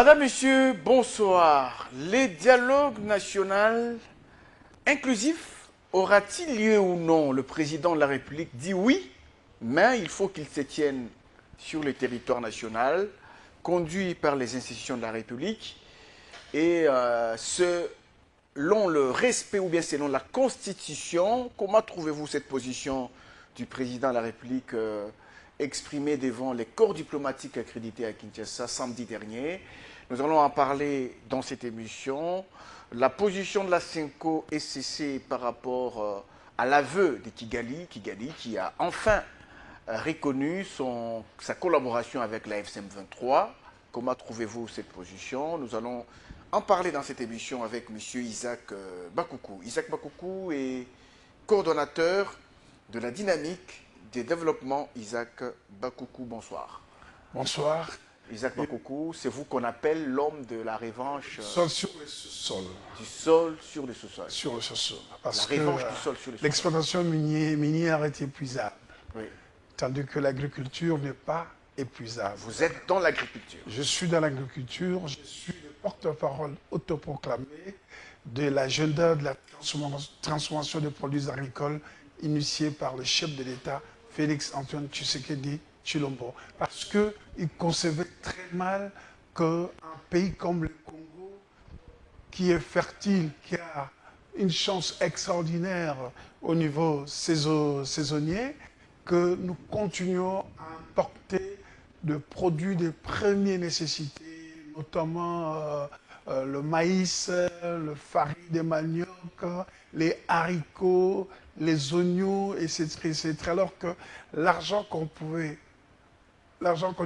Madame, Monsieur, bonsoir. Les dialogues nationaux inclusifs aura-t-il lieu ou non? Le président de la République dit oui, mais il faut qu'il se tienne sur le territoire national, conduit par les institutions de la République, et selon le respect ou bien selon la Constitution. Comment trouvez-vous cette position du président de la République exprimée devant les corps diplomatiques accrédités à Kinshasa samedi dernier? Nous allons en parler dans cette émission. La position de la CENCO SCC par rapport à l'aveu de Kigali qui a enfin reconnu sa collaboration avec la FCM23. Comment trouvez-vous cette position? Nous allons en parler dans cette émission avec M. Isaac Bakoukou. Isaac Bakoukou est coordonnateur de la dynamique des développements. Isaac Bakoukou, bonsoir. Bonsoir. Isaac Bakoukou, c'est vous qu'on appelle l'homme de la revanche. Sol sur le sous-sol. Du sol sur le sous-sol. Sur le sous-sol. Parce la revanche du sol sur le sous-sol. L'exploitation minière est épuisable. Oui. Tandis que l'agriculture n'est pas épuisable. Vous êtes dans l'agriculture. Je suis dans l'agriculture, je suis le porte-parole autoproclamé de l'agenda de la transformation des produits agricoles initié par le chef de l'État, Félix Antoine Tshisekedi Tshilombo. Parce qu'il concevait très mal qu'un pays comme le Congo, qui est fertile, qui a une chance extraordinaire au niveau saisonnier, que nous continuons à importer de produits de première nécessité, notamment le maïs, le farine de manioc, les haricots, les oignons, etc. Alors que l'argent qu'on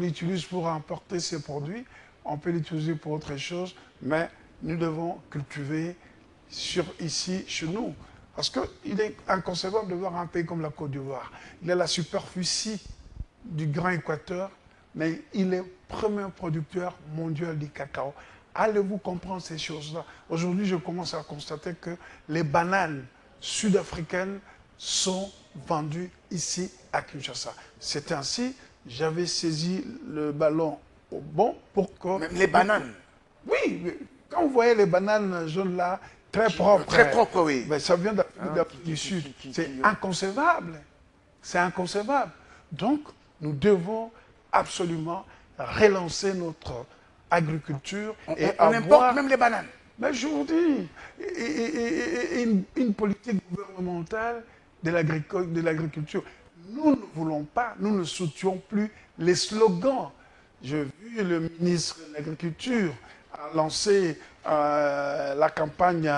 utilise pour importer ces produits, on peut l'utiliser pour autre chose, mais nous devons cultiver ici, chez nous. Parce qu'il est inconcevable de voir un pays comme la Côte d'Ivoire. Il a la superficie du Grand Équateur, mais il est premier producteur mondial du cacao. Allez-vous comprendre ces choses-là? Aujourd'hui, je commence à constater que les bananes sud-africaines sont vendues ici à Kinshasa. C'est ainsi, j'avais saisi le ballon au bon pour que... Même les bananes? Oui, quand vous voyez les bananes jaunes là, très propres. Très propres, oui. Mais ça vient d'Afrique du Sud. C'est inconcevable. C'est inconcevable. Donc, nous devons absolument relancer notre agriculture. On importe même les bananes. Mais je vous dis, une politique gouvernementale de l'agriculture. Nous ne voulons pas, nous ne soutenons plus les slogans. J'ai vu le ministre de l'Agriculture lancer la campagne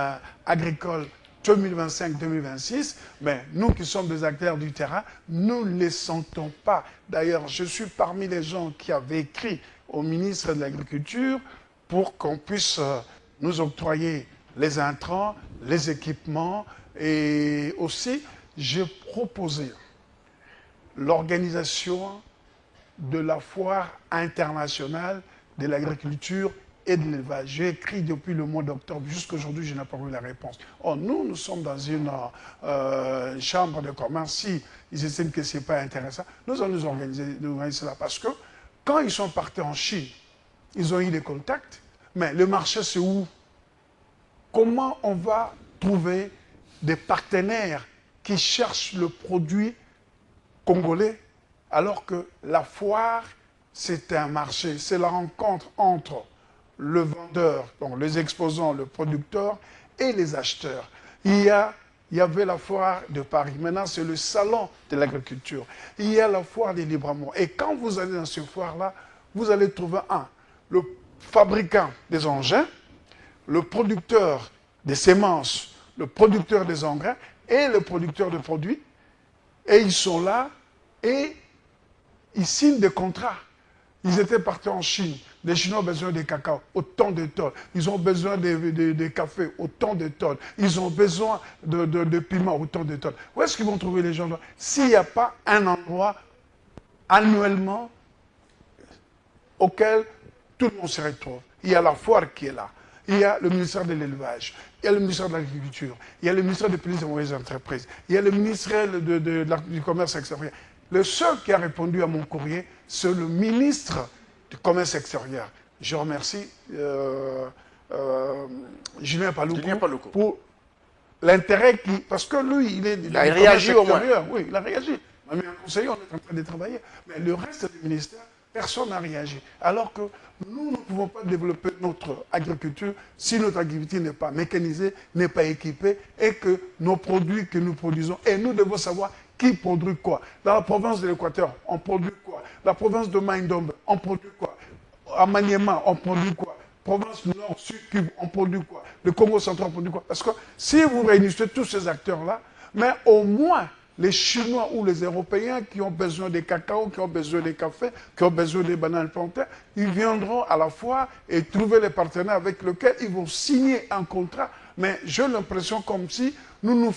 agricole 2025-2026, mais nous qui sommes des acteurs du terrain, nous ne les sentons pas. D'ailleurs, je suis parmi les gens qui avaient écrit au ministre de l'Agriculture pour qu'on puisse nous octroyer les intrants, les équipements, et aussi j'ai proposé l'organisation de la foire internationale de l'agriculture et de l'élevage. J'ai écrit depuis le mois d'octobre, jusqu'à aujourd'hui, je n'ai pas eu la réponse. Or, nous sommes dans une chambre de commerce. Si ils estiment que ce n'est pas intéressant, nous allons nous organiser cela. Parce que quand ils sont partis en Chine, ils ont eu des contacts, mais le marché, c'est où? Comment on va trouver des partenaires qui cherchent le produit congolais, alors que la foire, c'est un marché, c'est la rencontre entre le vendeur, donc les exposants, le producteur et les acheteurs. Il y avait la foire de Paris, maintenant c'est le salon de l'agriculture. Il y a la foire des Libres-Amours. Et quand vous allez dans cette foire-là, vous allez trouver le fabricant des engins, le producteur des semences, le producteur des engrais et le producteur de produits. Et ils sont là et ils signent des contrats. Ils étaient partis en Chine. Les Chinois ont besoin de cacao, autant de tonnes. Ils ont besoin de café, autant de tonnes. Ils ont besoin de piment, autant de tonnes. Où est-ce qu'ils vont trouver les gens là? S'il n'y a pas un endroit annuellement auquel tout le monde se retrouve. Il y a la foire qui est là. Il y a le ministère de l'Élevage. Il y a le ministère de l'Agriculture. Il y a le ministère des Petites et Moyennes Entreprises. Il y a le ministère du Commerce extérieur. Le seul qui a répondu à mon courrier, c'est le ministre du Commerce extérieur. je remercie Julien Paluku Julien Paluku. pour l'intérêt qui... Parce que lui, il a du réagi commerce au moins. extérieur. Oui, il a réagi. On a mis un conseiller, on est en train de travailler. Mais le reste du ministère, personne n'a réagi. Alors que nous ne pouvons pas développer notre agriculture si notre agriculture n'est pas mécanisée, n'est pas équipée et que nos produits que nous produisons, et nous devons savoir qui produit quoi. Dans la province de l'Équateur, on produit quoi? La province de Maïndombe, on produit quoi? À Maniema, on produit quoi? Province Nord, Sud, on produit quoi? Le Congo central, on produit quoi? Parce que si vous réunissez tous ces acteurs-là, mais au moins les Chinois ou les Européens qui ont besoin des cacao, qui ont besoin des cafés, qui ont besoin des bananes plantées, ils viendront à la fois et trouver les partenaires avec lesquels ils vont signer un contrat. Mais j'ai l'impression comme si on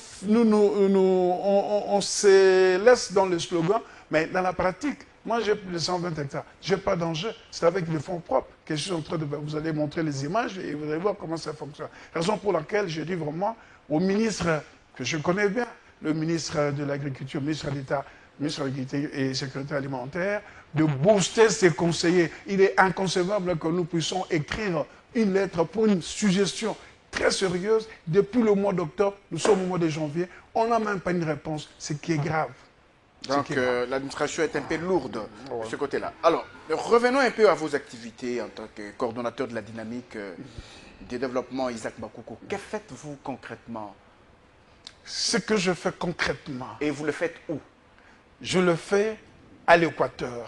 se laisse dans le slogan, mais dans la pratique, moi j'ai plus de 120 hectares, je n'ai pas d'enjeu, c'est avec les fonds propres que je suis en train de... Vous allez montrer les images et vous allez voir comment ça fonctionne. Raison pour laquelle je dis vraiment au ministre que je connais bien, le ministre de l'Agriculture, ministre d'État, ministre de l'Agriculture et Sécurité alimentaire, de booster ses conseillers. Il est inconcevable que nous puissions écrire une lettre pour une suggestion très sérieuse. Depuis le mois d'octobre, nous sommes au mois de janvier, on n'a même pas une réponse, ce qui est grave. Donc l'administration est un peu lourde de ce côté-là. Alors, revenons un peu à vos activités en tant que coordonnateur de la dynamique du développement Isaac Bakoukou. Que faites-vous concrètement? Ce que je fais concrètement. Et vous le faites où? Je le fais à l'Équateur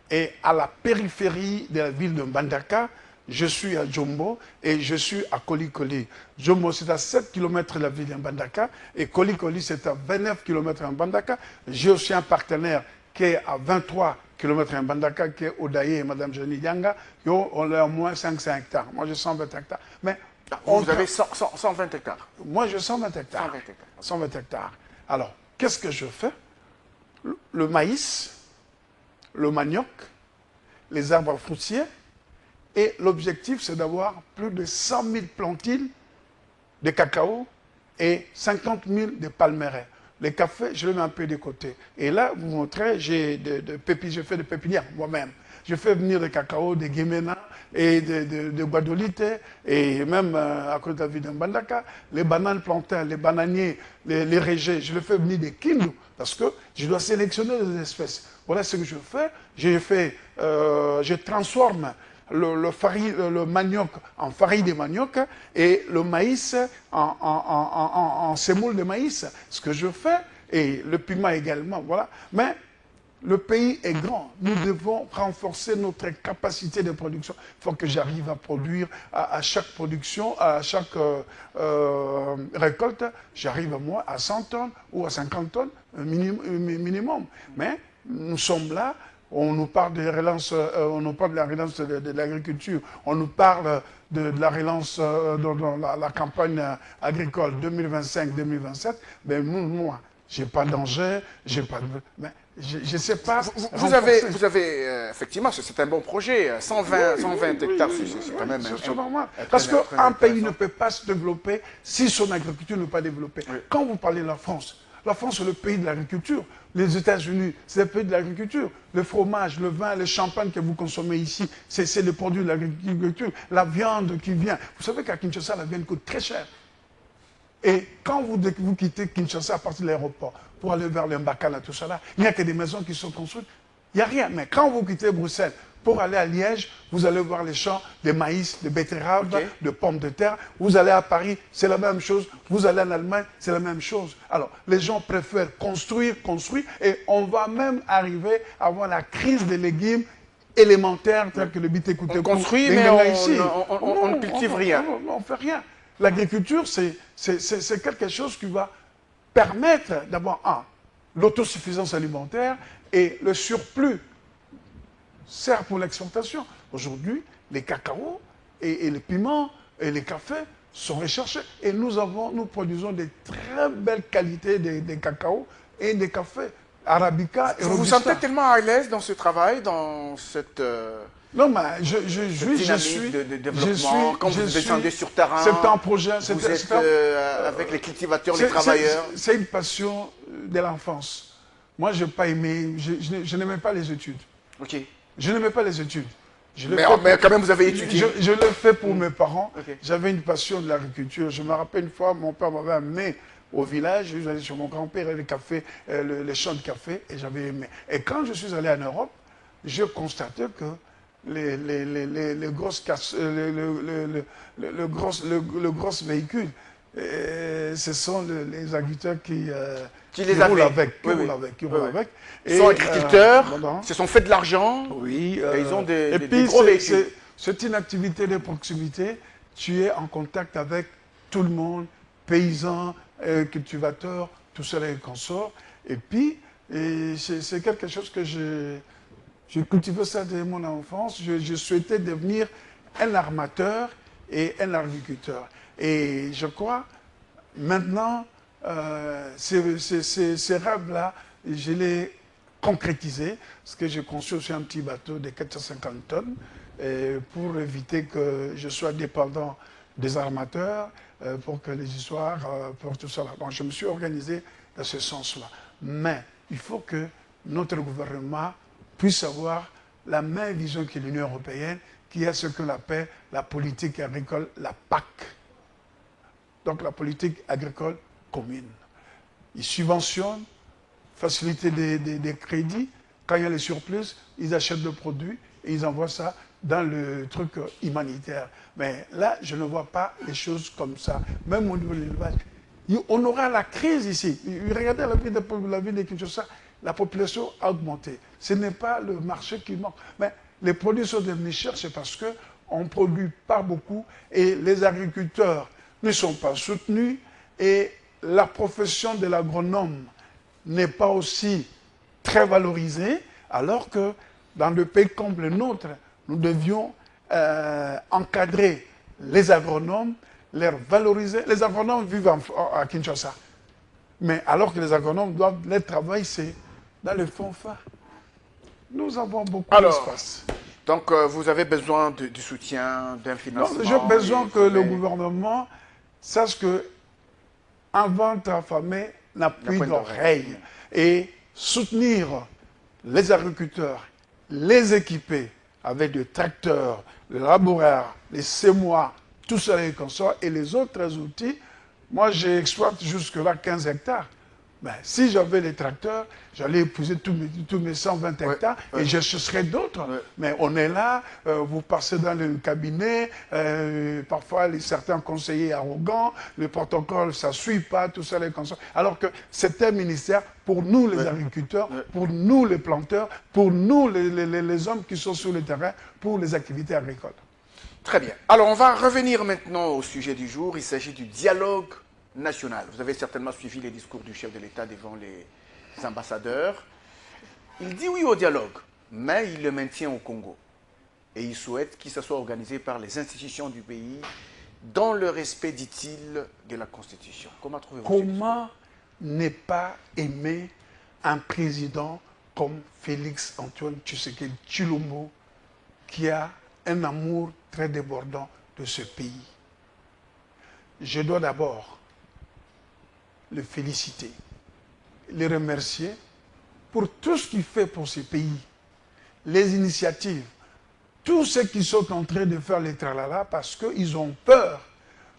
et à la périphérie de la ville de Mbandaka. Je suis à Djombo et je suis à Kolikoli. Djombo, c'est à 7 km de la ville de Mbandaka et Kolikoli, c'est à 29 km de Mbandaka. J'ai aussi un partenaire qui est à 23 km de Mbandaka, qui est Odaye et Mme Jenny Yanga. On a au moins 500 hectares. Moi, j'ai 120 hectares. Mais vous avez 120 hectares. Moi, j'ai 120 hectares. 120 hectares. 120 hectares. Alors, qu'est-ce que je fais? Le maïs, le manioc, les arbres fruitiers. Et l'objectif, c'est d'avoir plus de 100 000 plantines de cacao et 50 000 de palmeraie. Les cafés, je les mets un peu de côté. Et là, vous montrez, je fais des pépinières moi-même. Je fais venir des cacao, des guéménas et de guadolite, et même à côté de la ville de Mbandaka, les bananes plantains, les bananiers, les régés, je les fais venir des Kindu, parce que je dois sélectionner les espèces. Voilà ce que je fais. Je transforme le manioc en farine de manioc et le maïs en semoule de maïs. Ce que je fais, et le piment également, voilà. Mais le pays est grand. Nous devons renforcer notre capacité de production. Il faut que j'arrive à produire à chaque production, à chaque récolte, j'arrive moi à 100 tonnes ou à 50 tonnes minimum. Mais nous sommes là. On nous parle de relance, on nous parle de la relance de l'agriculture, on nous parle de la relance dans la campagne agricole 2025-2027. Mais moi, je n'ai pas d'enjeu, j'ai pas de... Mais je ne sais pas... Vous avez effectivement, c'est un bon projet, 120 hectares, c'est quand même... C'est normal. Parce qu'un pays ne peut pas se développer si son agriculture n'est pas développée. Oui. Quand vous parlez de la France c'est le pays de l'agriculture. Les États-Unis, c'est le pays de l'agriculture. Le fromage, le vin, le champagne que vous consommez ici, c'est le produit de l'agriculture. La viande qui vient. Vous savez qu'à Kinshasa, la viande coûte très cher. Et quand vous quittez Kinshasa à partir de l'aéroport pour aller vers l'Embakala, tout ça là, il n'y a que des maisons qui sont construites. Il n'y a rien. Mais quand vous quittez Bruxelles pour aller à Liège, vous allez voir les champs de maïs, de betteraves, de pommes de terre. Vous allez à Paris, c'est la même chose. Vous allez en Allemagne, c'est la même chose. Alors, les gens préfèrent construire, et on va même arriver à avoir la crise des légumes élémentaires, tels que le bité-couté. On construit, mais on ne cultive rien. On ne fait rien. L'agriculture, c'est quelque chose qui va permettre d'avoir, l'autosuffisance alimentaire et le surplus sert pour l'exportation. Aujourd'hui, les cacao et les piments et les cafés sont recherchés. Et nous produisons de très belles qualités de cacao et de cafés, arabica et robusta. Vous vous sentez tellement à l'aise dans ce travail, dans cette... Non, mais je suis de développement, quand vous descendez sur terrain, c'est un projet, vous êtes avec les cultivateurs, les travailleurs. C'est une passion de l'enfance. Moi, je n'ai pas aimé, je n'aimais pas les études. Ok. Je n'aimais pas les études. Mais quand même, vous avez étudié. Je l'ai fait pour mes parents. Ok. J'avais une passion de l'agriculture. Je me rappelle une fois, mon père m'avait amené au village. Je suis allé chez mon grand-père, et les champs de café, et j'avais aimé. Et quand je suis allé en Europe, je constatais que les grosses le gros véhicule, ce sont les agriculteurs qui roulent avec. Roulent avec. Ils sont agriculteurs, se sont fait de l'argent. Oui. Et ils ont des puis, gros véhicules. c'est une activité de proximité. Tu es en contact avec tout le monde, paysans, cultivateurs, tout cela et consorts. Et puis, c'est quelque chose que j'ai cultivé ça dès mon enfance. Je souhaitais devenir un armateur et un agriculteur. Et je crois, maintenant, ces rêves-là, je les concrétisés, parce que j'ai conçu aussi un petit bateau de 450 tonnes pour éviter que je sois dépendant des armateurs, pour que les histoires, pour tout ça. Bon, je me suis organisé dans ce sens-là. Mais il faut que notre gouvernement puisse avoir la même vision que l'Union européenne, qui est ce qu'on appelle la politique agricole, la PAC. Donc la politique agricole commune. Ils subventionnent, faciliter des crédits. Quand il y a les surplus, ils achètent le produit et ils envoient ça dans le truc humanitaire. Mais là, je ne vois pas les choses comme ça. Même au niveau de l'élevage. On aura la crise ici. Regardez la ville de Kinshasa, la population a augmenté. Ce n'est pas le marché qui manque. Mais les produits sont devenus chers, c'est parce qu'on ne produit pas beaucoup et les agriculteurs ne sont pas soutenus et la profession de l'agronome n'est pas aussi très valorisée, alors que dans des pays comme le nôtre, nous devions encadrer les agronomes, les valoriser. Les agronomes vivent à Kinshasa, mais alors que les agronomes doivent les travailler, c'est dans le fond fin. Nous avons beaucoup d'espace. Donc vous avez besoin du soutien, d'un financement. J'ai besoin que le gouvernement sache que un ventre affamé n'a plus d'oreilles. Et soutenir les agriculteurs, les équiper avec des tracteurs, les laboureurs, les semoirs, tout cela et consorts, et les autres outils. Moi, j'exploite jusque-là 15 hectares. Ben, si j'avais les tracteurs, j'allais épuiser tous mes 120 hectares et je chercherais d'autres. Mais on est là, vous passez dans le cabinet, parfois certains conseillers arrogants, le protocole, ça ne suit pas, tout ça, les consorts. Alors que c'est un ministère pour nous les agriculteurs, pour nous les planteurs, pour nous les hommes qui sont sur le terrain, pour les activités agricoles. Très bien. Alors on va revenir maintenant au sujet du jour. Il s'agit du dialogue national. Vous avez certainement suivi les discours du chef de l'État devant les ambassadeurs. Il dit oui au dialogue, mais il le maintient au Congo. Et il souhaite qu'il se soit organisé par les institutions du pays dans le respect, dit-il, de la Constitution. Comment trouvez-vous ça? Comment ne pas aimer un président comme Félix Antoine Tshisekedi Tshilombo, qui a un amour très débordant de ce pays? Je dois d'abord le féliciter, le remercier pour tout ce qu'il fait pour ce pays, les initiatives, tous ceux qui sont en train de faire les tralala parce qu'ils ont peur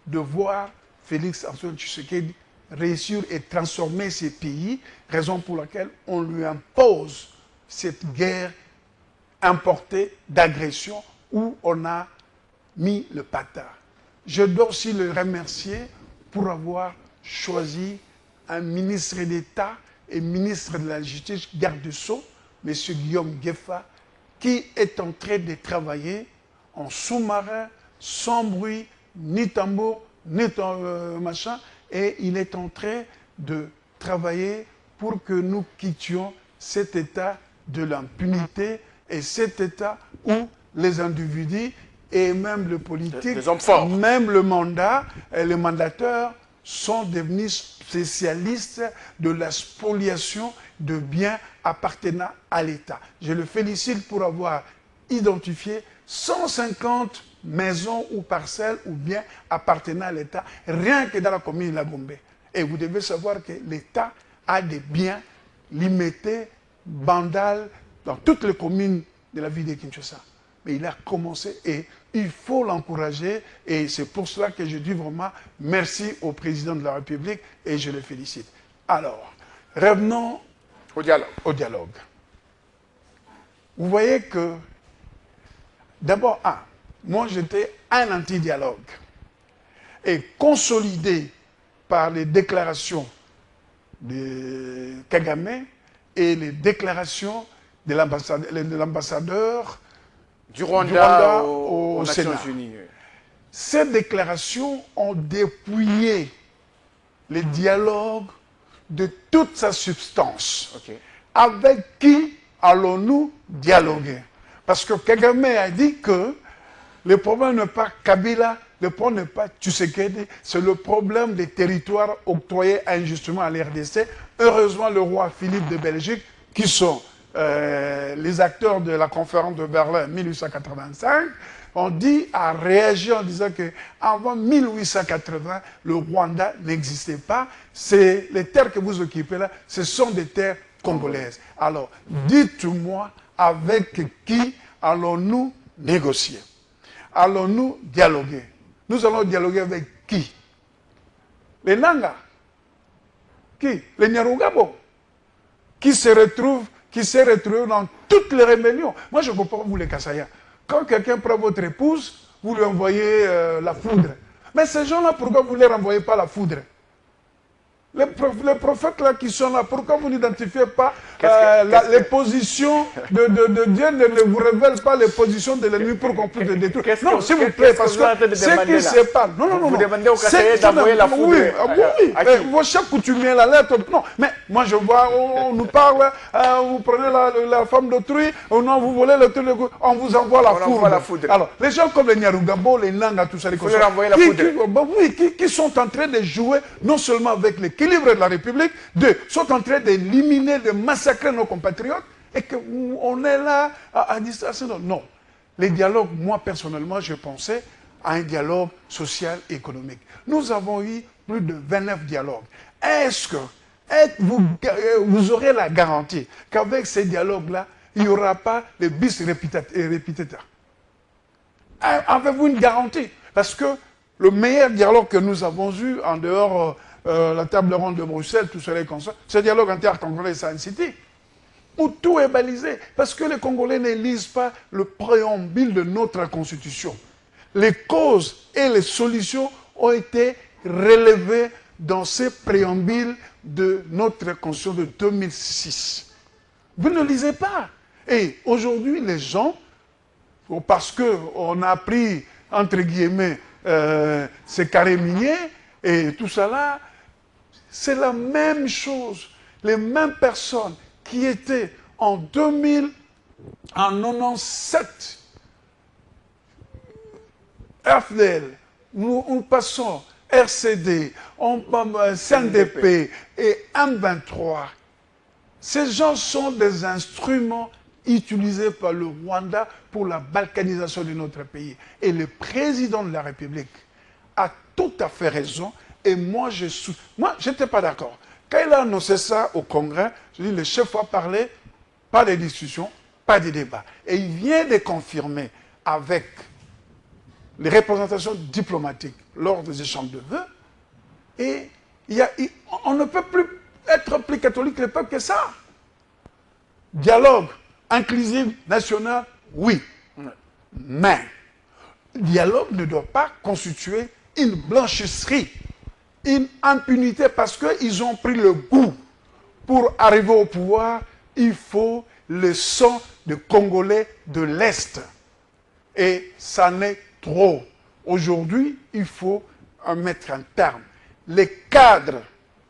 de voir Félix Antoine Tshisekedi réussir et transformer ces pays, raison pour laquelle on lui impose cette guerre importée d'agression où on a mis le patin. Je dois aussi le remercier pour avoir choisi un ministre d'État et ministre de la Justice, garde des Sceaux, M. Guillaume Gueffa, qui est en train de travailler en sous-marin, sans bruit, ni tambour, ni machin, et il est en train de travailler pour que nous quittions cet état de l'impunité et cet état où les individus et même le politique, même le mandat et les mandateurs sont devenus spécialistes de la spoliation de biens appartenant à l'État. Je le félicite pour avoir identifié 150 maisons ou parcelles ou biens appartenant à l'État, rien que dans la commune de Lagombe. Et vous devez savoir que l'État a des biens limités, bandales, dans toutes les communes de la ville de Kinshasa. mais il a commencé et il faut l'encourager. Et c'est pour cela que je dis vraiment merci au président de la République et je le félicite. Alors, revenons au dialogue. Vous voyez que, d'abord, moi j'étais un anti-dialogue. Et consolidé par les déclarations de Kagame et les déclarations de l'ambassadeur du Rwanda au Nations Sénat. Unies. Ces déclarations ont dépouillé le dialogue de toute sa substance. Okay. Avec qui allons-nous dialoguer? Parce que Kagame a dit que le problème n'est pas Kabila, le problème n'est pas Tshisekedi, c'est le problème des territoires octroyés injustement à l'RDC. Heureusement, le roi Philippe de Belgique, qui sont les acteurs de la conférence de Berlin 1885, a réagi en disant qu'avant 1880, le Rwanda n'existait pas. Les terres que vous occupez là, ce sont des terres congolaises. Alors, dites-moi avec qui allons-nous négocier? Allons-nous dialoguer? Nous allons dialoguer avec qui? Les Nanga? Qui? Les Nyarugabo? Qui s'est retrouvé dans toutes les rébellions. Moi, je comprends vous les Kassaya. Quand quelqu'un prend votre épouse, vous lui envoyez la foudre. Mais ces gens-là, pourquoi vous ne les renvoyez pas la foudre? Les prophètes là qui sont là, pourquoi vous n'identifiez pas les positions de Dieu, ne vous révèle pas les positions de l'ennemi pour qu'on puisse le détruire? Non, s'il vous plaît, parce que ce qui se passe. Non. Vous demandez au Kassaya d'envoyer la foudre. Oui. Vos chefs coutumiers, la lettre. Non, mais moi je vois, on nous parle, vous prenez la femme d'autrui, non, vous volez le truc, on vous envoie la foudre. Alors, les gens comme les Nyarugabo, les Nanga, tout ça, les qui sont en train de jouer non seulement avec l'équilibre de la République, sont en train d'éliminer, de massacrer nos compatriotes, et qu'on est là à distraction. Non. Les dialogues, moi personnellement, je pensais à un dialogue social et économique. Nous avons eu plus de 29 dialogues. Est-ce que vous aurez la garantie qu'avec ces dialogues-là, il n'y aura pas les bis repetita? Avez-vous une garantie? Parce que le meilleur dialogue que nous avons eu en dehors la table ronde de Bruxelles, tout cela comme ça, c'est le dialogue inter-congolais Sun City, où tout est balisé. Parce que les Congolais ne lisent pas le préambule de notre Constitution. Les causes et les solutions ont été relevées dans ces préambules de notre Constitution de 2006. Vous ne lisez pas. Et aujourd'hui, les gens, parce qu'on a pris, entre guillemets, ces carrés miniers et tout ça là, c'est la même chose. Les mêmes personnes qui étaient en 97, FDL, nous passons RCD, CNDP et M23. Ces gens sont des instruments utilisés par le Rwanda pour la balkanisation de notre pays. Et le président de la République a tout à fait raison. Et moi, je n'étais pas d'accord. Quand il a annoncé ça au Congrès, je dis, le chef a parlé, pas de discussion, pas de débat. Et il vient de confirmer avec les représentations diplomatiques lors des échanges de vœux. Et on ne peut plus être plus catholique le peuple que ça. Dialogue inclusif, national, oui. Mais le dialogue ne doit pas constituer une blanchisserie, une impunité, parce qu'ils ont pris le goût. Pour arriver au pouvoir, il faut le sang de Congolais de l'Est. Et ça n'est trop. Aujourd'hui, il faut en mettre un terme. Le cadre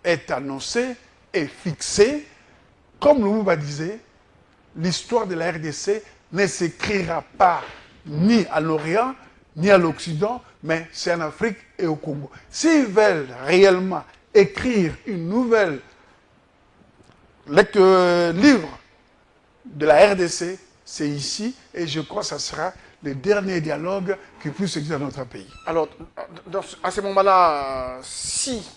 est annoncé et fixé. Comme Lumumba disait, l'histoire de la RDC ne s'écrira pas ni à l'Orient, ni à l'Occident, mais c'est en Afrique et au Congo. S'ils veulent réellement écrire une nouvelle livre de la RDC, c'est ici, et je crois que ce sera le dernier dialogue qui puisse exister dans notre pays. Alors, à ce moment-là, si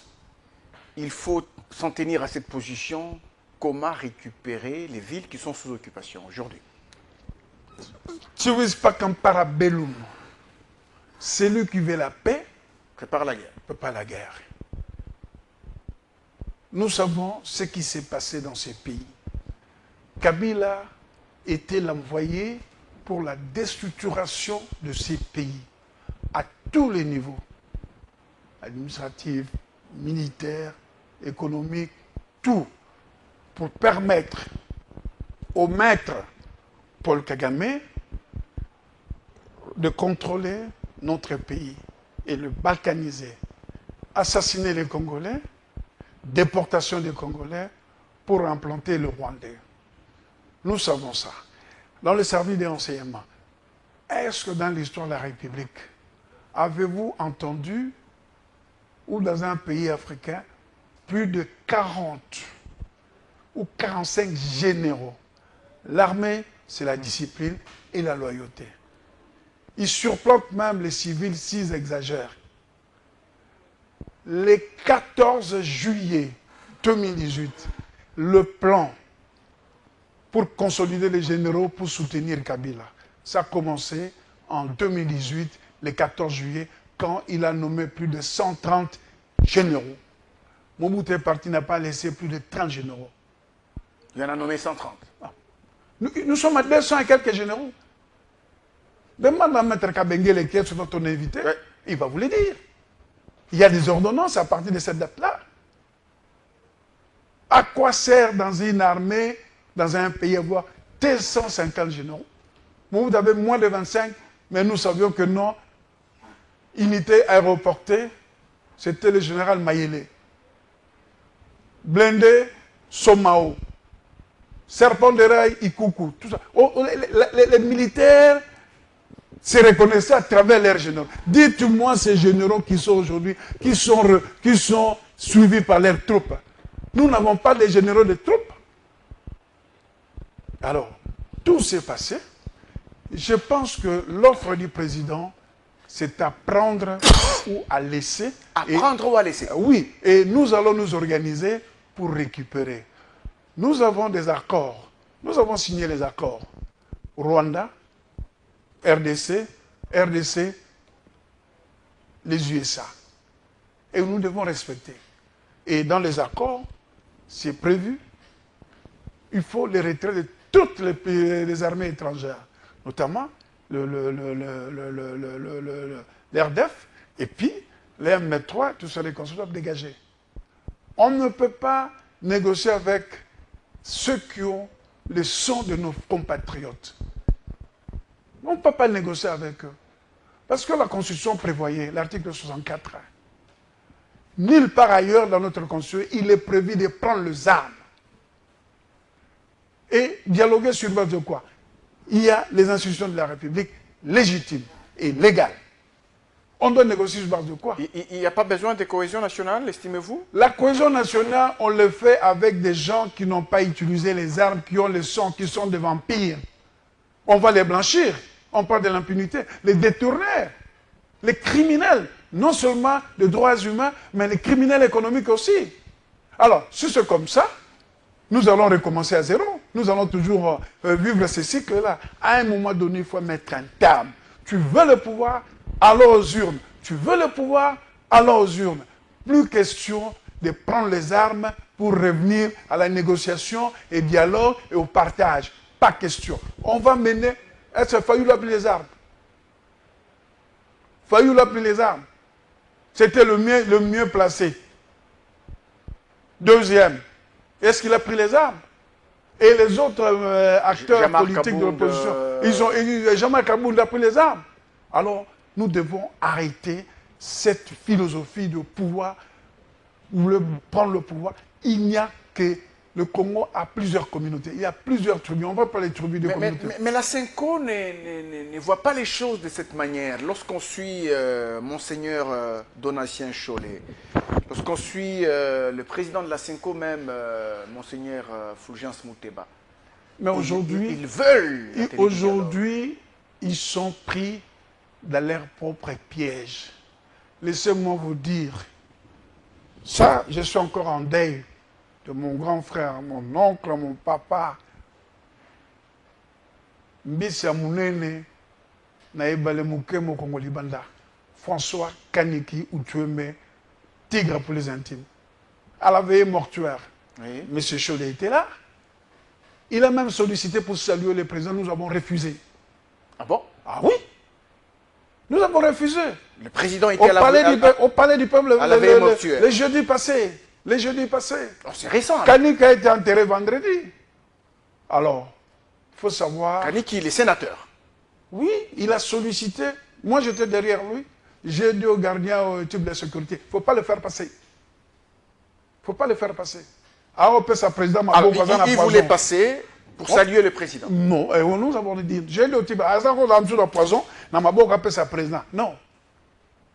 il faut s'en tenir à cette position, comment récupérer les villes qui sont sous occupation aujourd'hui? civis pacem parabellum. Celui qui veut la paix prépare la guerre. ne peut pas la guerre. Nous savons ce qui s'est passé dans ces pays. Kabila était l'envoyé pour la déstructuration de ces pays à tous les niveaux, administratif, militaire, économique, tout, pour permettre au maître Paul Kagame de contrôler notre pays et le balkaniser, assassiner les Congolais, déportation des Congolais pour implanter le Rwandais. Nous savons ça. Dans le service des renseignements, est-ce que dans l'histoire de la République, avez-vous entendu, ou dans un pays africain, plus de 40 ou 45 généraux? L'armée, c'est la discipline et la loyauté. Ils surplantent même les civils s'ils exagèrent. Le 14 juillet 2018, le plan pour consolider les généraux pour soutenir Kabila, ça a commencé en 2018, le 14 juillet, quand il a nommé plus de 130 généraux. Mobutu Parti n'a pas laissé plus de 30 généraux. Il en a nommé 130. Nous sommes à 200 et quelques généraux. Demande à Maître Kabengele qui est souvent ton invité, ouais. Il va vous le dire. Il y a des ordonnances à partir de cette date-là. À quoi sert dans une armée, dans un pays, avoir 250 généraux? Vous avez moins de 25, mais nous savions que non. Unité aéroportée, c'était le général Mayele. Blindé, Somao. Serpent de rail, Ikuku. Tout ça. Les militaires se reconnaissaient à travers leurs généraux. Dites-moi ces généraux qui sont aujourd'hui, qui sont suivis par leurs troupes. Nous n'avons pas de généraux de troupes. Alors, tout s'est passé. Je pense que l'offre du président, c'est à prendre ou à laisser. À prendre ou à laisser. Oui, et nous allons nous organiser pour récupérer. Nous avons des accords. Nous avons signé les accords. Rwanda, RDC, les USA. Et nous devons respecter. Et dans les accords, c'est prévu, il faut les retraits de toutes les armées étrangères, notamment l'RDF, et puis les M3, tout ça, les consulaires dégagés. On ne peut pas négocier avec ceux qui ont le sang de nos compatriotes. On ne peut pas négocier avec eux. Parce que la Constitution prévoyait, l'article 64, nulle part ailleurs dans notre Constitution, il est prévu de prendre les armes. Et dialoguer sur base de quoi? Il y a les institutions de la République légitimes et légales. On doit négocier sur base de quoi? Il n'y a pas besoin de cohésion nationale, estimez-vous? La cohésion nationale, on le fait avec des gens qui n'ont pas utilisé les armes, qui ont le sang, qui sont des vampires. On va les blanchir. On parle de l'impunité. Les détourneurs, les criminels, non seulement les droits humains, mais les criminels économiques aussi. Alors, si c'est comme ça, nous allons recommencer à zéro. Nous allons toujours vivre ce cycle-là. À un moment donné, il faut mettre un terme. Tu veux le pouvoir, allons aux urnes. Tu veux le pouvoir, allons aux urnes. Plus question de prendre les armes pour revenir à la négociation et dialogue et au partage. Pas question. On va mener... Est-ce que Fayoulou a pris les armes? Fayoulou a pris les armes. C'était le mieux placé. Deuxième, est-ce qu'il a pris les armes? Et les autres acteurs politiques de l'opposition, Jean-Marc Kabound a pris les armes. Alors, nous devons arrêter cette philosophie de pouvoir, ou prendre le pouvoir. Il n'y a que... Le Congo a plusieurs communautés. Il y a plusieurs tribus. On ne va pas les tribus de communautés. Mais la Senko ne voit pas les choses de cette manière. Lorsqu'on suit Monseigneur Donatien Cholet, lorsqu'on suit le président de la Senko même, Monseigneur Fulgence Mouteba, mais aujourd'hui, ils veulent. Aujourd'hui, ils sont pris dans leur propre piège. Laissez-moi vous dire, ça, je suis encore en deuil de mon grand frère, mon oncle, mon papa. mbisi ya munene na ebale muke mokongo libanda. François Kaniki Outoueme, tigre pour les intimes. À la veillée mortuaire, oui. M. Cholet était là. Il a même sollicité pour saluer le président. Nous avons refusé. Ah bon? Ah oui. Nous avons refusé. Le président était au palais du peuple à la veillée mortuaire. Le jeudi passé. Le jeudi passé. Oh, c'est récent. Kaniki a été enterré vendredi. Alors, il faut savoir... Kaniki, il est sénateur. Oui, il a sollicité. Moi, j'étais derrière lui. J'ai dit au gardien, au type de sécurité, il ne faut pas le faire passer. Il ne faut pas le faire passer. Alors, sa président il voulait passer pour saluer le président. Non, et nous avons dit, j'ai dit au type, à la poison, sa président. Non.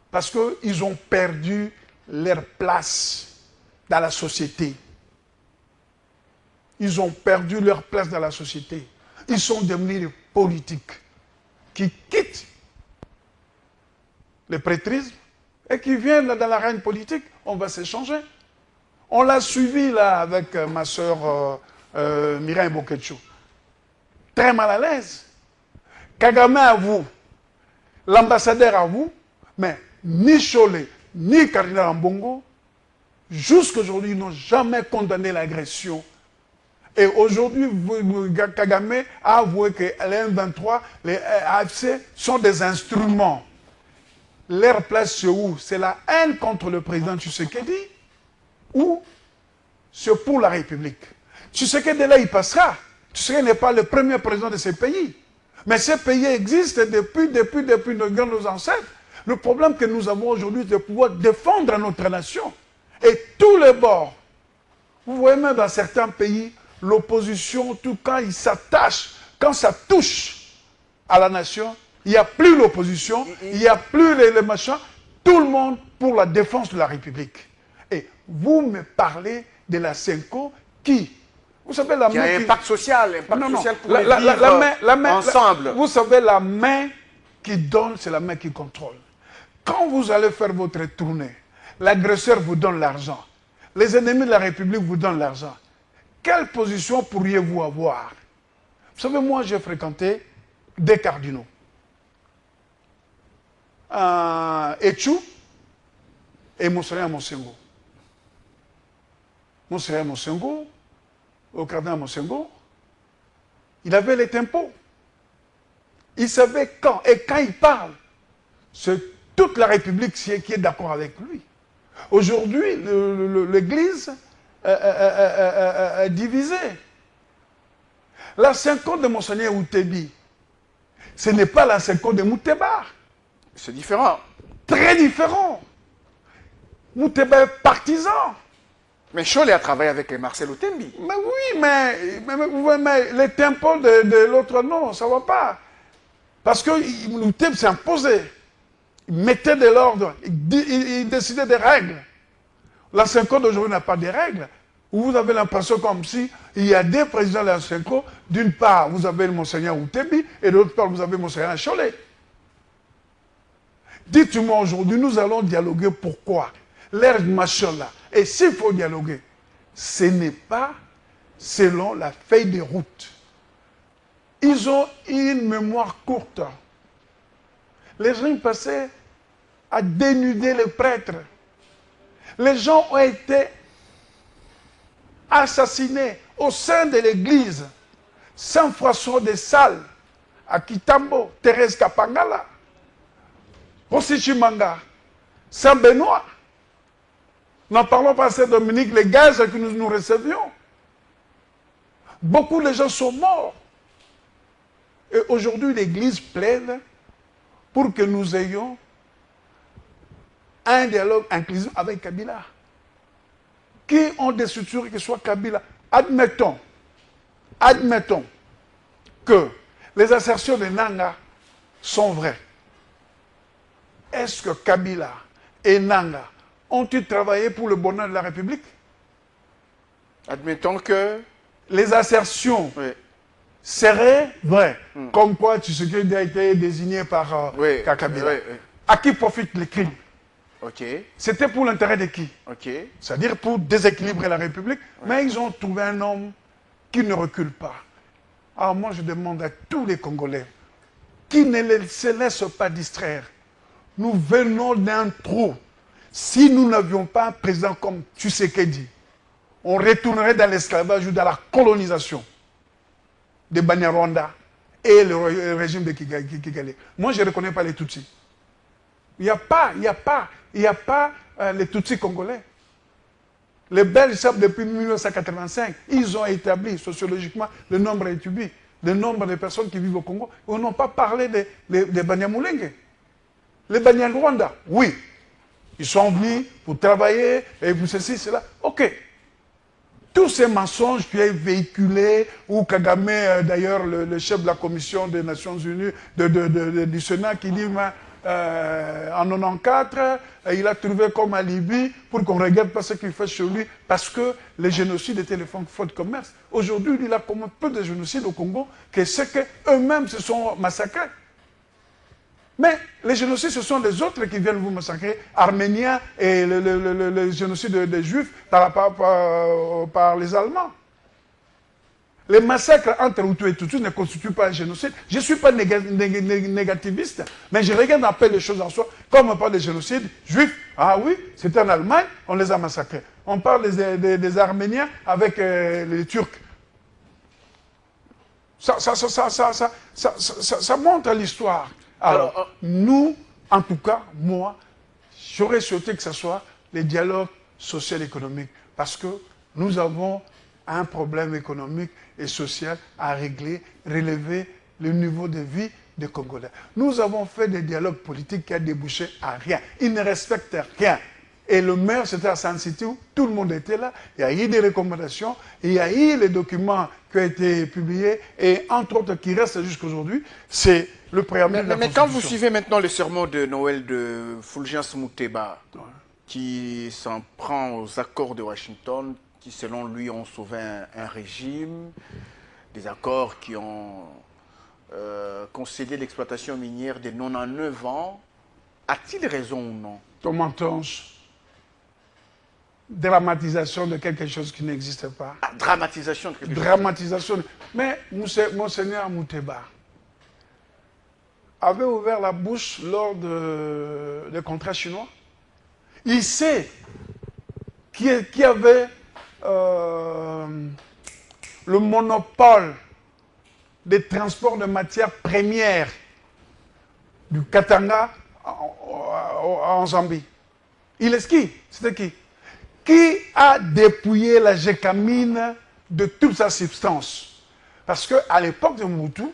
Parce qu'ils ont perdu leur place dans la société. Ils ont perdu leur place dans la société. Ils sont devenus des politiques qui quittent le prêtrisme et qui viennent dans l'arène politique. On va s'échanger. On l'a suivi là avec ma soeur Mireille Boketcho. Très mal à l'aise. Kagame à vous, l'ambassadeur à vous, mais ni Cholet, ni Cardinal Mbongo, jusqu'aujourd'hui, n'ont jamais condamné l'agression. Et aujourd'hui, Kagame a avoué que les M23, les AFC sont des instruments. Leur place, c'est où? C'est la haine contre le président Tshisekedi ou c'est pour la République? Tshisekedi, là, il passera. Tshisekedi n'est pas le premier président de ces pays. Mais ces pays existent depuis nos ancêtres. Le problème que nous avons aujourd'hui, c'est de pouvoir défendre notre nation. Et tous les bords. Vous voyez même dans certains pays, l'opposition, tout quand il s'attache, quand ça touche à la nation, il n'y a plus l'opposition, il n'y a plus les machins, tout le monde pour la défense de la République. Et vous me parlez de la CENCO qui, vous savez, la main... Qui a un impact social, social pour la main, ensemble. Vous savez, la main qui donne, c'est la main qui contrôle. Quand vous allez faire votre tournée, l'agresseur vous donne l'argent, les ennemis de la République vous donnent l'argent. Quelle position pourriez-vous avoir? Vous savez, moi, j'ai fréquenté des cardinaux. Etchou et Monseigneur Monsengo. Monseigneur Monsengo, au cardinal Monsengo, il avait les tempos. Il savait quand. Et quand il parle, c'est toute la République qui est d'accord avec lui. Aujourd'hui, l'Église est divisée. La 50 de Monseigneur Outebi, ce n'est pas la 50 de Mouteba. C'est différent. Très différent. Mouteba est partisan. Mais Cholet a travaillé avec Marcel Outembi. Mais oui, mais les tempos de l'autre, non, ça ne va pas. Parce que Outembi s'est imposé. Il mettait de l'ordre. Il décidait des règles. La 50 d'aujourd'hui n'a pas de règles. Vous avez l'impression comme si il y a des présidents de la CENCO. D'une part, vous avez le Monseigneur Outembi et d'autre part, vous avez le Monseigneur Cholet. Dites-moi aujourd'hui, nous allons dialoguer pourquoi? L'air machin là. Et s'il faut dialoguer, ce n'est pas selon la feuille de route. Ils ont une mémoire courte. Les gens passaient à dénuder les prêtres. Les gens ont été assassinés au sein de l'église. Saint-François de Sales, à Kitambo, Thérèse Kapangala, Rossichimanga, Saint-Benoît. N'en parlons pas à Saint-Dominique, les gaz que nous recevions. Beaucoup de gens sont morts. Et aujourd'hui, l'Église plaide pour que nous ayons un dialogue inclusif avec Kabila. Qui ont des structures qui soient Kabila. Admettons que les assertions de Nanga sont vraies. Est-ce que Kabila et Nanga ont-ils travaillé pour le bonheur de la République? Admettons que... Les assertions seraient vraies. Comme quoi Tshisekedi a été désigné par Kabila. À qui profitent les crimes? C'était pour l'intérêt de qui? C'est-à-dire pour déséquilibrer la République. Mais ils ont trouvé un homme qui ne recule pas. Alors moi, je demande à tous les Congolais qui ne se laissent pas distraire. Nous venons d'un trou. Si nous n'avions pas un président comme Tshisekedi, on retournerait dans l'esclavage ou dans la colonisation de Banyarwanda et le régime de Kigali. Moi, je ne reconnais pas les Tutsis. Il n'y a pas les Tutsis congolais. Les Belges savent depuis 1985, ils ont établi sociologiquement le nombre étudié, le nombre de personnes qui vivent au Congo. Ils n'ont pas parlé des Banyamulenge. Les Banyarwanda, oui. Ils sont venus pour travailler et pour ceci, cela. Ok. Tous ces mensonges qui ont véhiculé, ou Kagame, d'ailleurs, le chef de la commission des Nations Unies, du Sénat, qui dit en 94, il a trouvé comme alibi pour qu'on ne regarde pas ce qu'il fait chez lui, parce que les génocides étaient les fonds de commerce. Aujourd'hui, il a commis peu de génocides au Congo que ce qu'eux-mêmes se sont massacrés. Mais les génocides, ce sont les autres qui viennent vous massacrer, Arméniens et le génocide des Juifs par les Allemands. Les massacres entre Hutus et Tutsis ne constituent pas un génocide. Je ne suis pas négativiste, mais je regarde un peu les choses en soi, comme on parle des génocides juifs. Ah oui, c'était en Allemagne, on les a massacrés. On parle des Arméniens avec les Turcs. Ça montre l'histoire. Alors, nous, en tout cas, moi, j'aurais souhaité que ce soit les dialogues social-économiques, parce que nous avons un problème économique et social à régler, relever le niveau de vie des Congolais. Nous avons fait des dialogues politiques qui ont débouché à rien. Ils ne respectent rien. Et le maire, c'était à San City, où tout le monde était là. Il y a eu des recommandations, il y a eu les documents qui ont été publiés, et entre autres qui restent jusqu'à aujourd'hui, c'est le préambule de la Constitution. Mais quand vous suivez maintenant le sermon de Noël de Fulgence Muteba, qui s'en prend aux accords de Washington, qui selon lui ont sauvé un régime, des accords qui ont concédé l'exploitation minière de 99 ans, a-t-il raison ou non? Tomantonge. Dramatisation de quelque chose qui n'existe pas. Ah, dramatisation de quelque chose. Dramatisation. Mais Monseigneur Mouteba avait ouvert la bouche lors des contrats chinois. Il sait qui avait le monopole des transports de matières premières du Katanga en Zambie. Il est qui? C'était qui? Qui a dépouillé la gécamine de toute sa substance? Parce qu'à l'époque de Mobutu,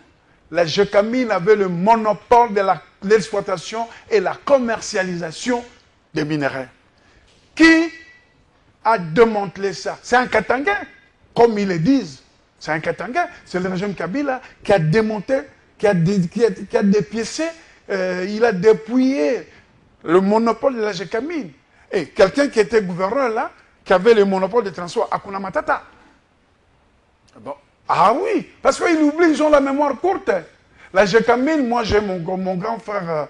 la gécamine avait le monopole de l'exploitation et la commercialisation des minéraux. Qui a démantelé ça? C'est un Katangais, comme ils le disent. C'est un Katangais. C'est le régime Kabila qui a démonté, qui a dépiécé, il a dépouillé le monopole de la gécamine. Et quelqu'un qui était gouverneur là, qui avait le monopole de transport, Hakuna Matata. Bon. Ah oui, parce qu'ils oublient, ils ont la mémoire courte. La gécamine, moi j'ai mon grand frère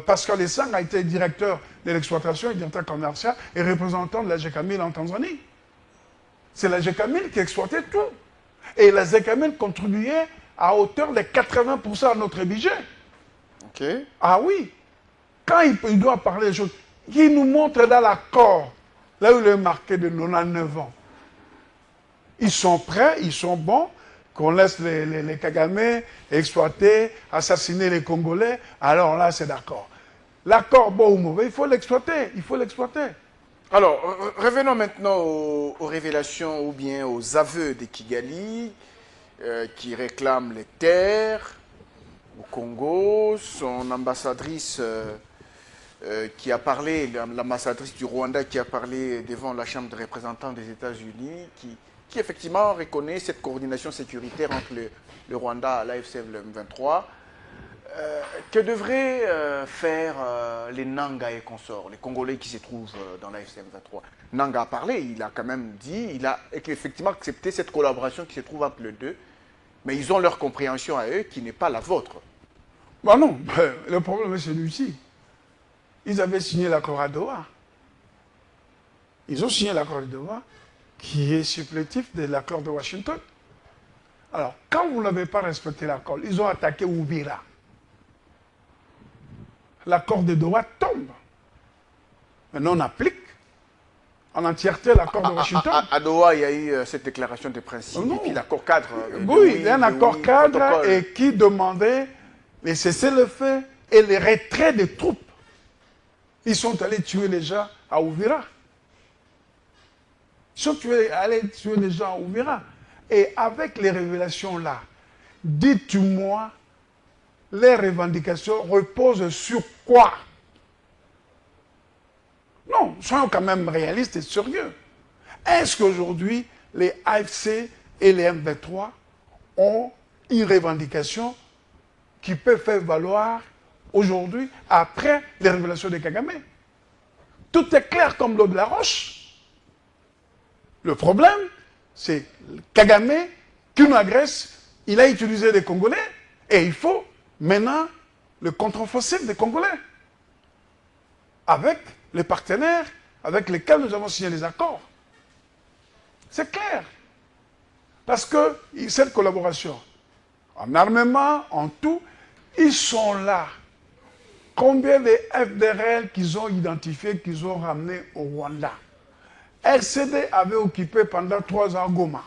Pascal Essang a été directeur de l'exploitation et directeur commercial et représentant de la gécamine en Tanzanie. C'est la gécamine qui exploitait tout. Et la gécamine contribuait à hauteur de 80% à notre budget. Ok. Ah oui. Quand il doit parler des choses, il nous montre dans l'accord, là où il est marqué de 99 ans. Ils sont prêts, ils sont bons, qu'on laisse les Kagame exploiter, assassiner les Congolais, alors là c'est d'accord. L'accord bon ou mauvais, il faut l'exploiter, il faut l'exploiter. Alors, revenons maintenant aux révélations ou bien aux aveux de Kigali, qui réclament les terres au Congo. Son ambassadrice qui a parlé, l'ambassadrice du Rwanda qui a parlé devant la Chambre des représentants des États-Unis, qui effectivement reconnaît cette coordination sécuritaire entre le Rwanda et l'AFC M23. Que devraient faire les Nanga et consorts, les Congolais qui se trouvent dans l'AFC M23? Nanga a parlé, il a quand même dit, il a effectivement accepté cette collaboration qui se trouve entre les deux, mais ils ont leur compréhension à eux qui n'est pas la vôtre. Bah non, le problème est celui-ci. Ils avaient signé l'accord à Doha. Ils ont signé l'accord de Doha, qui est supplétif de l'accord de Washington. Alors, quand vous n'avez pas respecté l'accord, ils ont attaqué Ouvira. L'accord de Doha tombe. Maintenant, on applique en entièreté l'accord de Washington. À Doha, il y a eu cette déclaration de principe, et puis l'accord cadre. Oui, il y a un accord cadre et qui demandait les cessez-le-feu et les retraits des troupes. Ils sont allés tuer les gens à Ouvira. Ils sont allés tuer les gens à Ouvira. Et avec les révélations là, dites-moi, les revendications reposent sur quoi? Non, soyons quand même réalistes et sérieux. Est-ce qu'aujourd'hui, les AFC et les M23 ont une revendication qui peut faire valoir aujourd'hui, après les révélations de Kagame? Tout est clair comme l'eau de la roche. Le problème, c'est Kagame qui nous agresse, il a utilisé les Congolais et il faut maintenant le contre-offensive des Congolais avec les partenaires avec lesquels nous avons signé les accords. C'est clair. Parce que cette collaboration, en armement, en tout, ils sont là. Combien de FDRL qu'ils ont identifiés, qu'ils ont ramenés au Rwanda? RCD avait occupé pendant 3 ans Goma.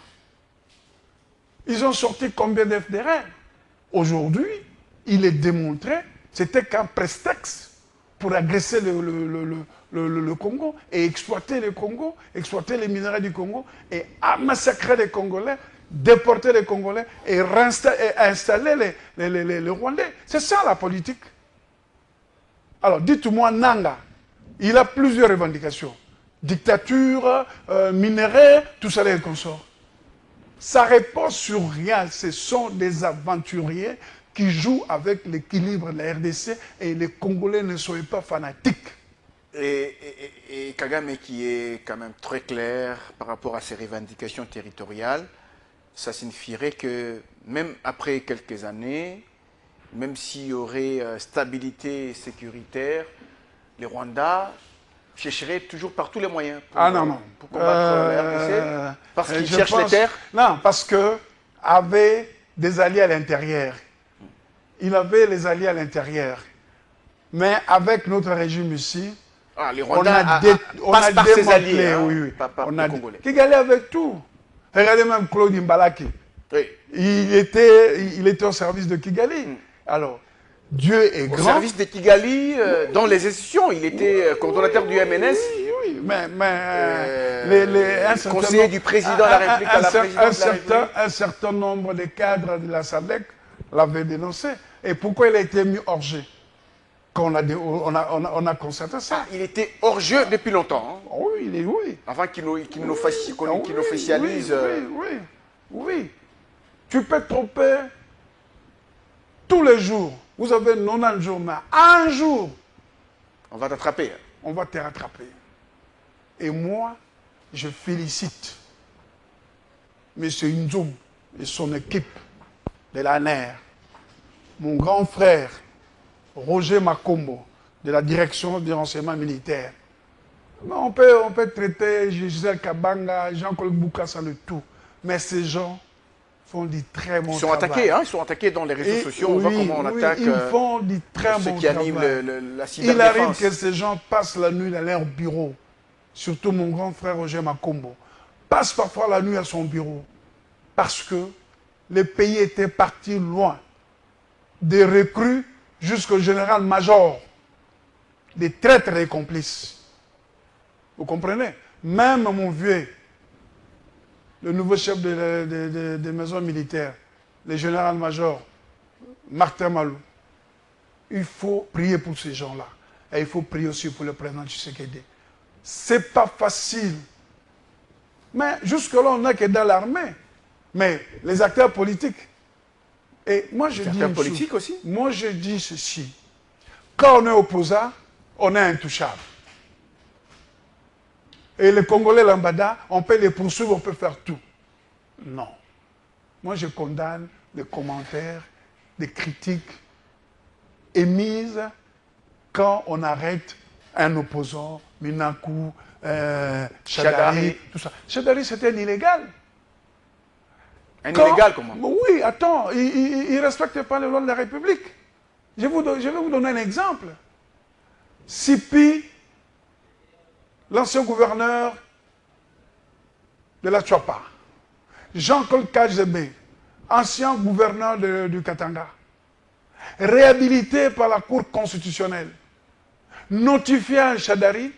Ils ont sorti combien de FDRL? Aujourd'hui, il est démontré, c'était qu'un prétexte pour agresser le Congo et exploiter le Congo, exploiter les minerais du Congo et massacrer les Congolais, déporter les Congolais et installer les Rwandais. C'est ça la politique. Alors dites-moi, Nanga, il a plusieurs revendications. Dictature, minerais, tout ça les consorts. Ça repose sur rien, ce sont des aventuriers qui jouent avec l'équilibre de la RDC et les Congolais ne sont pas fanatiques. Et Kagame qui est quand même très clair par rapport à ses revendications territoriales, ça signifierait que même après quelques années, même s'il y aurait stabilité sécuritaire, les Rwandais chercheraient toujours par tous les moyens pour combattre la RDC, parce qu'ils cherchent les terres. Non, parce que avait des alliés à l'intérieur. Il avait les alliés à l'intérieur. Mais avec notre régime ici, les on a démantelé, ses alliés, oui. On a Congolais. Kigali avec tout. Regardez même Claude Mbalaki. Oui. Il était au service de Kigali. Alors, Dieu est grand. Au service de Kigali, dans les institutions, il était coordonnateur du MNS. Oui, mais conseiller du président de la République à la présidence de la République. Un certain nombre de cadres de la SADC l'avaient dénoncé. Et pourquoi il a été mis hors jeu? Quand on a constaté ça. Il était hors jeu depuis longtemps. Hein. Oui. Avant qu'il officialise. Oui. Tu peux tromper tous les jours. Vous avez 90 jours, mais un jour, on va t'attraper. On va te rattraper. Et moi, je félicite M. Nzoum et son équipe de la NER, mon grand frère, Roger Makombo, de la direction du renseignement militaire. On peut traiter Gisèle Kabanga, Jean-Claude Boukassa, le tout. Mais ces gens font du très bon travail. Ils sont attaqués dans les réseaux sociaux. On voit comment on attaque. Ils font du très bon travail. Ceux qui animent la cyberdéfense. Il arrive que ces gens passent la nuit dans leur bureau. Surtout mon grand frère Roger Makombo. Passe parfois la nuit à son bureau. Parce que le pays était parti loin. Des recrues jusqu'au général-major. Des traîtres et complices. Vous comprenez? Même mon vieux, le nouveau chef des maisons militaires, le général-major, Martin Malou, il faut prier pour ces gens-là. Et il faut prier aussi pour le président Tshisekedi. C'est pas facile. Mais jusque-là, on n'a que dans l'armée. Mais les acteurs politiques. Et moi, je dis politique aussi. Moi, je dis ceci. Quand on est opposant, on est intouchable. Et les Congolais lambada, on peut les poursuivre, on peut faire tout. Non. Moi, je condamne les commentaires, les critiques émises quand on arrête un opposant, Minakou, Chadari, tout ça. Chadari, c'était illégal. Un illégal, comment? Oui, attends, il ne respecte pas les lois de la République. Je vais vous donner un exemple. Sipi, l'ancien gouverneur de la Tchouapa, Jean-Claude Kajebe, ancien gouverneur du Katanga, réhabilité par la Cour constitutionnelle, notifié à Chadari,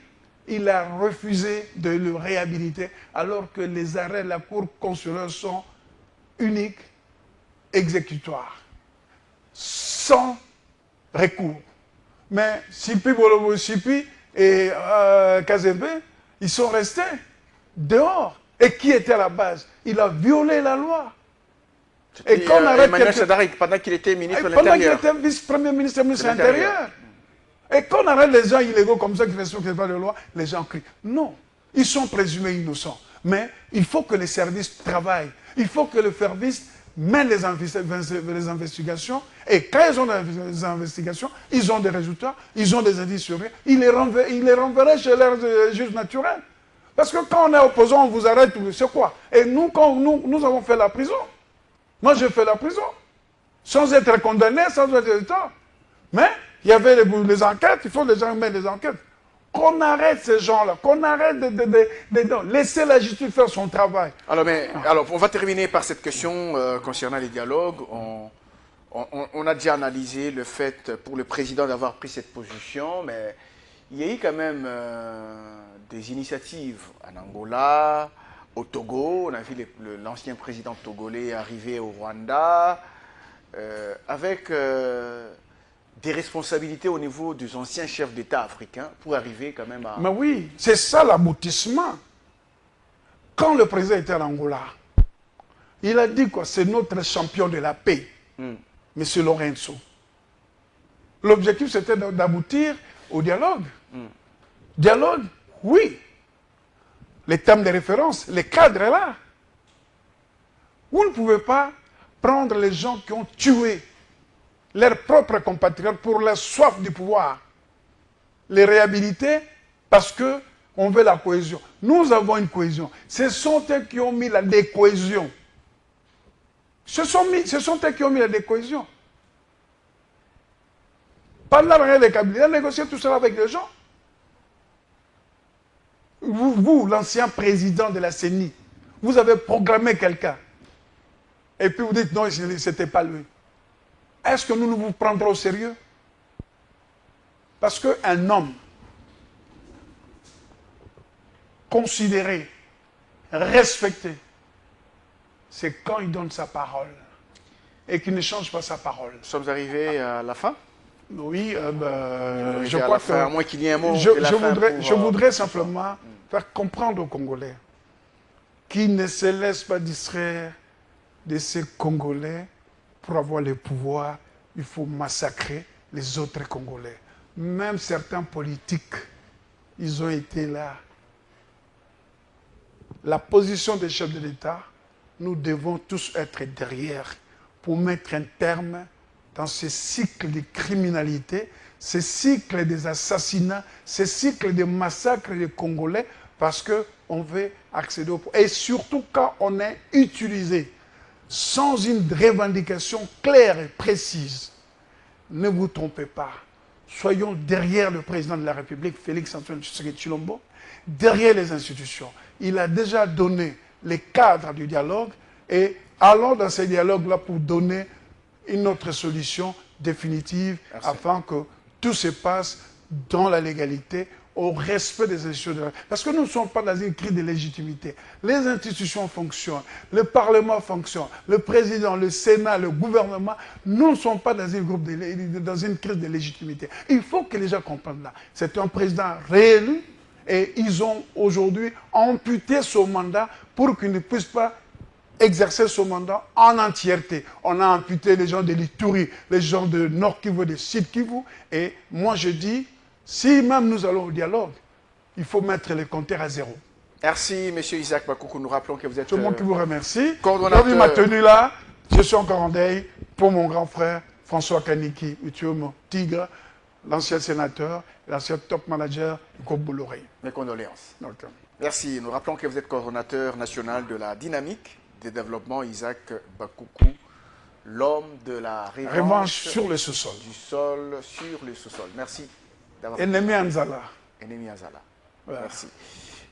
il a refusé de le réhabiliter alors que les arrêts de la Cour constitutionnelle sont uniques, exécutoires, sans recours. Mais Sipi Bolobo Sipi et Kazembe, ils sont restés dehors. Et qui était à la base? Il a violé la loi. Et quand on arrête Emmanuel Chadari, pendant qu'il était ministre de l'Intérieur. Pendant qu'il était vice-premier ministre de l'Intérieur. Et quand on arrête les gens illégaux comme ça qui ne respectent pas la loi, les gens crient. Non, ils sont présumés innocents. Mais il faut que les services travaillent. Il faut que le service mène les investigations. Et quand ils ont des investigations, ils ont des résultats, ils ont des indices sur eux. Ils les renverraient chez leurs juges naturels. Parce que quand on est opposant, on vous arrête, c'est quoi? Et nous, quand nous avons fait la prison, moi j'ai fait la prison, sans être condamné, sans être tort. Mais il y avait les enquêtes, il faut que les gens mettent les enquêtes. Qu'on arrête ces gens-là, qu'on arrête de laisser la justice faire son travail. Alors, on va terminer par cette question concernant les dialogues. On a déjà analysé le fait pour le président d'avoir pris cette position, mais il y a eu quand même des initiatives en Angola, au Togo. On a vu l'ancien président togolais arriver au Rwanda, avec des responsabilités au niveau des anciens chefs d'État africains pour arriver quand même à... Mais oui, c'est ça l'aboutissement. Quand le président était en Angola, il a dit quoi? C'est notre champion de la paix, M. Lorenzo. L'objectif, c'était d'aboutir au dialogue. Dialogue, oui. Les thèmes de référence, les cadres là. Vous ne pouvez pas prendre les gens qui ont tué leurs propres compatriotes pour leur soif du pouvoir, les réhabiliter parce qu'on veut la cohésion. Nous avons une cohésion. Ce sont eux qui ont mis la décohésion. Ce sont eux qui ont mis la décohésion. Pendant la guerre des Kabylie, il a négocié tout cela avec les gens. Vous, l'ancien président de la CENI, vous avez programmé quelqu'un. Et puis vous dites non, ce n'était pas lui. Est-ce que nous vous prendrons au sérieux? Parce qu'un homme considéré, respecté, c'est quand il donne sa parole et qu'il ne change pas sa parole. Nous sommes arrivés à la fin? Oui, je crois que... À moins qu'il y ait un mot je voudrais simplement faire comprendre aux Congolais qu'ils ne se laissent pas distraire de ces Congolais. Pour avoir le pouvoir, il faut massacrer les autres Congolais. Même certains politiques, ils ont été là. La position des chefs de l'État, nous devons tous être derrière pour mettre un terme dans ce cycle de criminalité, ce cycle des assassinats, ce cycle de massacres des Congolais, parce qu'on veut accéder au pouvoir. Et surtout quand on est utilisé sans une revendication claire et précise. Ne vous trompez pas. Soyons derrière le président de la République, Félix-Antoine Tshisekedi Tshilombo, derrière les institutions. Il a déjà donné les cadres du dialogue et allons dans ces dialogues-là pour donner une autre solution définitive. Merci. Afin que tout se passe dans la légalité, au respect des institutions. Parce que nous ne sommes pas dans une crise de légitimité. Les institutions fonctionnent, le Parlement fonctionne, le président, le Sénat, le gouvernement, nous ne sommes pas dans une crise de légitimité. Il faut que les gens comprennent là. C'est un président réélu et ils ont aujourd'hui amputé son mandat pour qu'il ne puisse pas exercer son mandat en entièreté. On a amputé les gens de l'Ituri, les gens de Nord Kivu, de Sud Kivu. Et moi je dis, si même nous allons au dialogue, il faut mettre les compteurs à zéro. Merci, M. Isaac Bakoukou. Nous rappelons que vous êtes... C'est moi qui vous remercie. Coordonnateur... Aujourd'hui, ma tenue là, je suis encore en deuil pour mon grand frère, François Kaniki, Utiomo Tigre, l'ancien sénateur, l'ancien top manager du groupe Bolloré. Mes condoléances. Okay. Merci. Nous rappelons que vous êtes coordonnateur national de la Dynamique de développement, Isaac Bakoukou, l'homme de la Revanche sur le sous-sol. Du sol sur le sous-sol. Merci d'avoir... Ennemi Anzala. Ennemi Anzala. Voilà. Merci.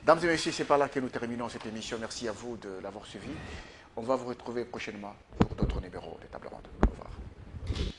Dames et messieurs, c'est par là que nous terminons cette émission. Merci à vous de l'avoir suivi. On va vous retrouver prochainement pour d'autres numéros de Table Ronde. Au revoir.